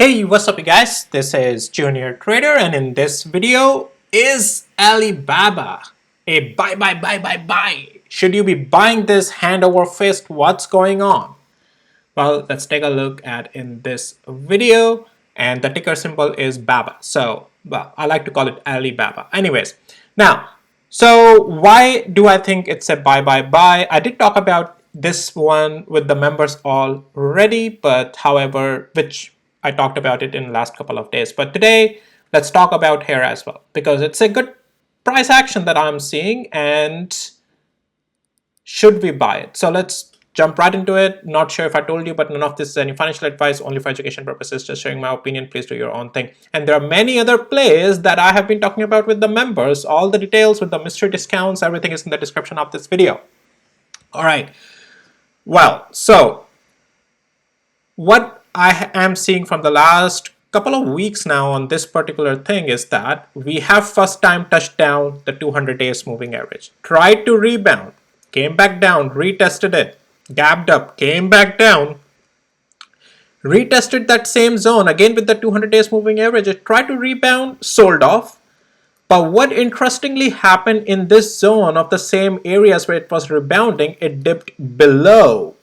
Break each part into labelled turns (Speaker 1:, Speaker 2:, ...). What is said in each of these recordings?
Speaker 1: Hey, what's up you guys? This is Junior Trader and in this video is Alibaba. A buy. Should you be buying this hand over fist? What's going on? Well, let's take a look at in this video, and the ticker symbol is BABA. So, well, I like to call it Alibaba. Anyways, now, so why do I think it's a buy? I did talk about this one with the members already, but however, which I talked about it in the last couple of days. But today, let's talk about here as well, because it's a good price action that I'm seeing, and should we buy it? So let's jump right into it. Not sure if I told you, but none of this is any financial advice, only for education purposes, just sharing my opinion. Please do your own thing. And there are many other plays that I have been talking about with the members. All the details with the mystery discounts, everything is in the description of this video. All right. Well, so what I am seeing from the last couple of weeks now on this particular thing is that we have first time touched down the 200 days moving average, tried to rebound, came back down, retested it, gapped up, came back down, retested that same zone again with the 200 days moving average. It tried to rebound, sold off. But what interestingly happened in this zone of the same areas where it was rebounding, it dipped below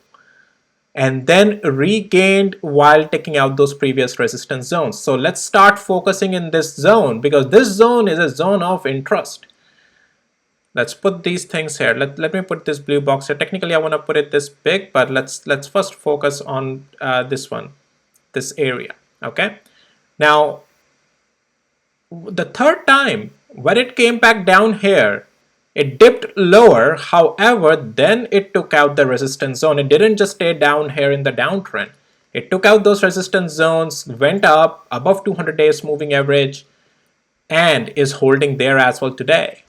Speaker 1: and then regained while taking out those previous resistance zones. So let's start focusing in this zone, because this zone is a zone of interest. Let's put these things here. Let me put this blue box here. Technically, I want to put it this big, but let's first focus on this one, this area. Okay. Now, the third time when it came back down here, it dipped lower. However, then it took out the resistance zone. It didn't just stay down here in the downtrend. It took out those resistance zones, went up above 200 days moving average, and is holding there as well today.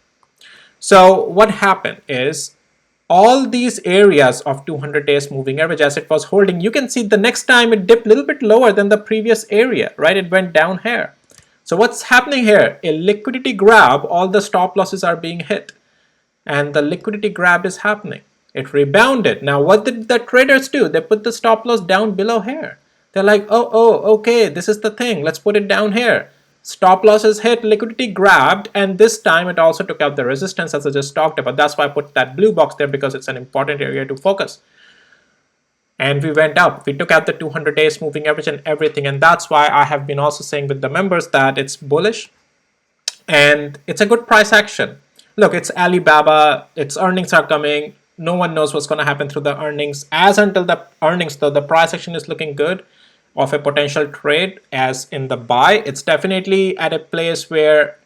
Speaker 1: So what happened is all these areas of 200 days moving average, as it was holding, you can see the next time it dipped a little bit lower than the previous area, right? It went down here. So what's happening here? A liquidity grab, all the stop losses are being hit, and the liquidity grab is happening. It rebounded. Now what did the traders do? They put the stop loss down below here. They're like, oh, okay, this is the thing. Let's put it down here. Stop losses hit, liquidity grabbed, and this time it also took out the resistance as I just talked about. That's why I put that blue box there, because it's an important area to focus. And we went up. We took out the 200 days moving average and everything. And that's why I have been also saying with the members that it's bullish and it's a good price action. Look, it's Alibaba. Its earnings are coming. No one knows what's going to happen through the earnings. As until the earnings, though, the price action is looking good of a potential trade as in the buy. It's definitely at a place where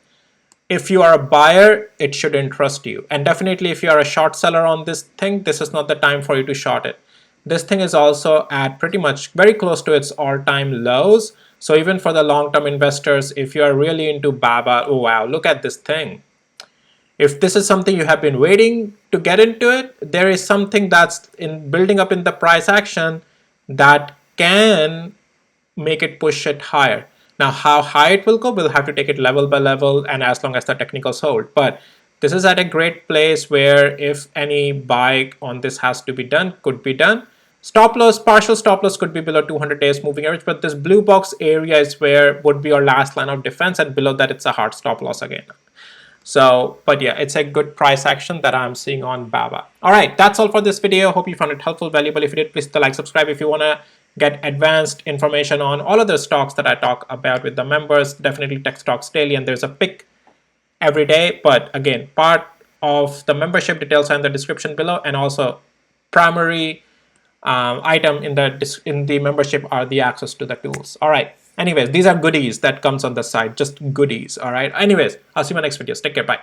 Speaker 1: if you are a buyer, it should interest you. And definitely if you are a short seller on this thing, this is not the time for you to short it. This thing is also at pretty much very close to its all-time lows. So even for the long-term investors, if you are really into BABA, oh wow, look at this thing. If this is something you have been waiting to get into it, there is something that's in building up in the price action that can make it push it higher. Now, how high it will go, we'll have to take it level by level and as long as the technicals hold. But this is at a great place where if any buy on this has to be done, could be done. Stop loss, partial stop loss could be below 200 days moving average, but this blue box area is where would be your last line of defense, and below that it's a hard stop loss again. So, but yeah, it's a good price action that I'm seeing on BABA. All right, that's all for this video. Hope you found it helpful, valuable. If you did, please hit the like, subscribe. If you want to get advanced information on all other stocks that I talk about with the members, definitely Tech Stocks Daily, and there's a pick every day. But again, part of the membership details are in the description below, and also primary item in the membership are the access to the tools. All right. Anyways, these are goodies that comes on the side, just goodies. All right. Anyways, I'll see you in my next videos. Take care. Bye.